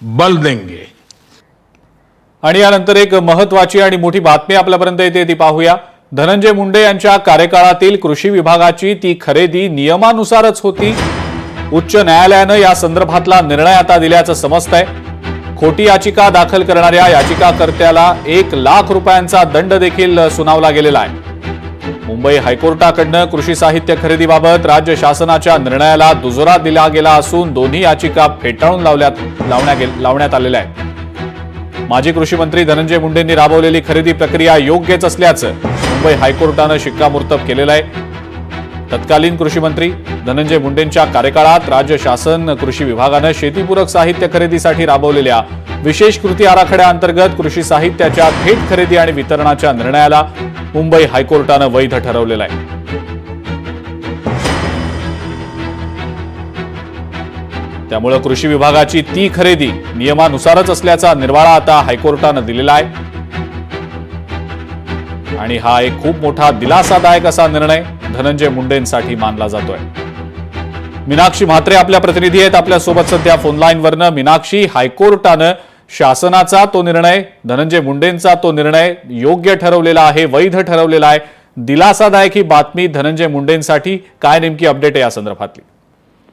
बल देंगे। आणि यानंतर एक महत्त्वाची आणि मोठी बातमी आपल्यापर्यंत येते ती पाहूया। धनंजय मुंडे यांच्या कार्यकाळातील कृषी विभागाची ती खरेदी नियमानुसारच होती। उच्च न्यायालयानं या संदर्भातला निर्णय आता दिल्याचं समजतंय। खोटी याचिका दाखल करणाऱ्या याचिकाकर्त्याला 1 लाख रुपयांचा दंड देखील सुनावला गेलेला आहे। मुंबई हायकोर्टाकडनं कृषी साहित्य खरेदीबाबत राज्य शासनाच्या निर्णयाला दुजोरा दिला गेला असून दोन्ही याचिका फेटाळून लावण्यात आलेल्या आहेत। माजी कृषी मंत्री धनंजय मुंडेंनी राबवलेली खरेदी प्रक्रिया योग्यच असल्याचं मुंबई हायकोर्टानं शिक्कामोर्तब केलेलं आहे। तत्कालीन कृषी मंत्री धनंजय मुंडेंच्या कार्यकाळात राज्य शासन कृषी विभागानं शेतीपूरक साहित्य खरेदीसाठी राबवलेल्या विशेष कृती आराखड्याअंतर्गत कृषी साहित्याच्या थेट खरेदी आणि वितरणाच्या निर्णयाला मुंबई हायकोर्टानं वैध ठरवलेलं आहे। त्यामुळे कृषी विभागाची ती खरेदी नियमानुसारच असल्याचा निर्वाळा आता हायकोर्टानं दिलेला आहे आणि हा एक खूप मोठा दिलासादायक असा निर्णय धनंजय मुंडेंसाठी मानला जातोय। मीनाक्षी म्हात्रे आपल्या प्रतिनिधी आहेत आपल्या सोबत सध्या फोनलाईनवरनं। मीनाक्षी, हायकोर्टानं शासनाचा तो निर्णय, धनंजय मुंडेंचा तो निर्णय योग्य ठरवलेला आहे, वैध ठरवलेला आहे। दिलासादायक ही बातमी धनंजय मुंडेंसाठी, काय नेमकी अपडेट आहे या संदर्भातली?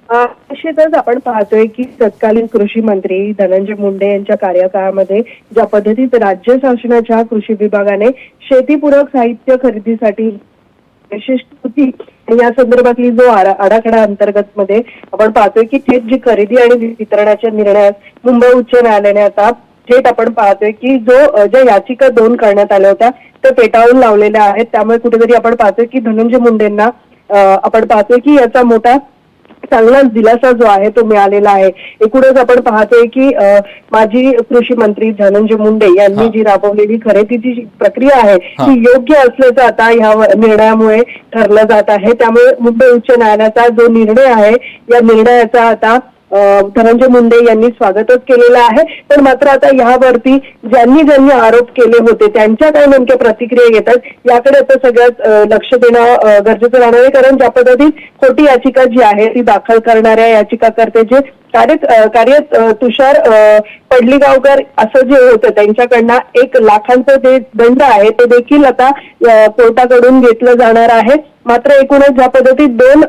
निश्चितच आपण पाहतोय की तत्कालीन कृषी मंत्री धनंजय मुंडे यांच्या कार्यकाळामध्ये ज्या पद्धतीत राज्य शासनाच्या कृषी विभागाने शेतीपूरक साहित्य खरेदीसाठी विशेष कृती या संदर्भातली जो आराखडा अंतर्गत मध्ये आपण पाहतोय की थेट जी खरेदी आणि वितरणाच्या निर्णयात मुंबई उच्च न्यायालयाने आता थेट आपण पाहतोय की ज्या याचिका 2 करण्यात आल्या होत्या त्या फेटाळून लावलेल्या आहेत। त्यामुळे कुठेतरी आपण पाहतोय की धनंजय मुंडेंना आपण पाहतोय की याचा मोठा चांगलाच दिलासा जो आहे तो मिळालेला आहे। एकूणच आपण पाहतोय की माजी कृषी मंत्री धनंजय मुंडे यांनी जी राबवलेली खरेदीची प्रक्रिया आहे ती योग्य असल्याचं आता या निर्णयामुळे ठरलं जात आहे। त्यामुळे मुंबई उच्च न्यायालयाचा जो निर्णय आहे या निर्णयाचा आता धनंजय मुंडे यांनी स्वागतच केलेलं आहे। पण मात्र आता यावरती ज्यांनी आरोप केले होते त्यांच्या काय नेमक्या प्रतिक्रिया येतात याकडे आता सगळ्यात लक्ष देणं गरजेचं राहणार आहे। कारण ज्या पद्धतीत खोटी याचिका जी आहे ती दाखल करणाऱ्या याचिकाकर्त्याचे कार्य तुषार पडलीगावकर असं जे होतं त्यांच्याकडनं 1 लाखांचं जे दंड आहे ते देखील आता कोर्टाकडून घेतलं जाणार आहे। मात्र एकूणच ज्या पद्धतीत 2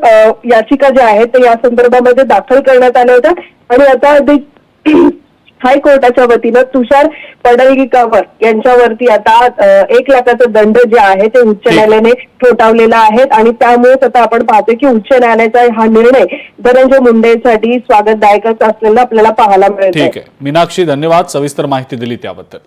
याचिका ज्या आहेत ते या संदर्भामध्ये दाखल करण्यात आल्या होत्या आणि आता हायकोर्टाच्या वतीनं तुषार पडळगीकर यांच्यावरती आता 1 लाखाचा दंड जे आहे ते उच्च न्यायालयाने ठोठावलेला आहे आणि त्यामुळेच आता आपण पाहतोय की उच्च न्यायालयाचा हा निर्णय धनंजय मुंडेंसाठी स्वागतदायकच असलेला आपल्याला पाहायला मिळतो। ठीक आहे मीनाक्षी, धन्यवाद सविस्तर माहिती दिली त्याबद्दल।